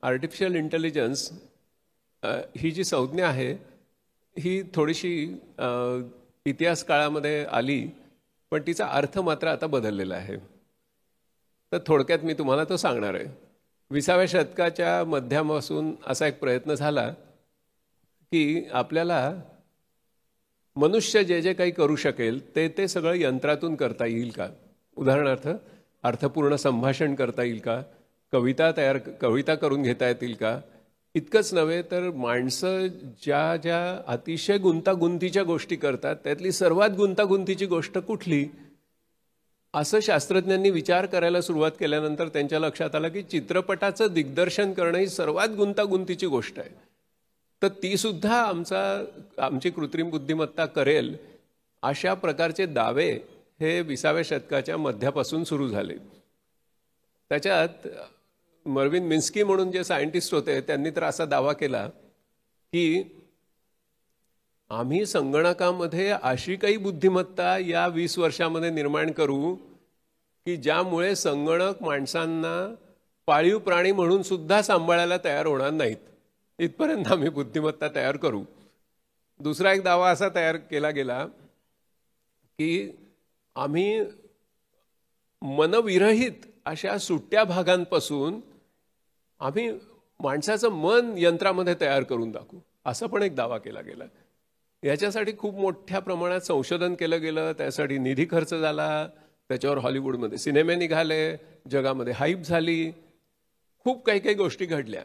Artificial intelligence ही जी संज्ञा आहे ही थोडीशी इतिहास काळामध्ये आली, पण तिचा अर्थ मात्र आता बदललेला आहे. तर थोडक्यात मी तुम्हाला तो सांगणार आहे. 20व्या शतकाच्या मध्यापासून असा एक प्रयत्न झाला की आपल्याला मनुष्य जे जे काही करू शकेल ते सगळं यंत्रातून करता येईल का. उदाहरणार्थ अर्थपूर्ण संभाषण करता येईल का, कविता करून घेता येतील का. इतकंच नव्हे तर माणसं ज्या ज्या अतिशय गुंतागुंतीच्या गोष्टी करतात त्यातली सर्वात गुंतागुंतीची गोष्ट कुठली, असं शास्त्रज्ञांनी विचार करायला सुरुवात केल्यानंतर त्यांच्या लक्षात आलं की चित्रपटाचं दिग्दर्शन करणं ही सर्वात गुंतागुंतीची गोष्ट आहे. तर ती सुद्धा आमची कृत्रिम बुद्धिमत्ता करेल, अशा प्रकारचे दावे हे 20व्या शतकाच्या मध्यापासून सुरू झाले. त्याच्यात मर्विन मिन्स्की म्हणून जे सायंटिस्ट होते त्यांनी तर असा दावा केला की आम्ही संगणकामध्ये अशी काही बुद्धिमत्ता या 20 वर्षामध्ये निर्माण करू की ज्यामुळे संगणक माणसांना पाळीव प्राणी म्हणून सुद्धा सांभाळायला तयार होणार नाहीत, इथपर्यंत आम्ही बुद्धिमत्ता तयार करू. दुसरा एक दावा असा तयार केला गेला की आम्ही मनविरहित अशा सुट्ट्या भागांपासून आम्ही माणसाचं मन यंत्रामध्ये तयार करून दाखवू, असा पण एक दावा केला गेला. याच्यासाठी खूप मोठ्या प्रमाणात संशोधन केलं गेलं, त्यासाठी निधी खर्च झाला, त्याच्यावर हॉलिवूडमध्ये सिनेमे निघाले, जगामध्ये हाईप झाली, खूप काही काही गोष्टी घडल्या.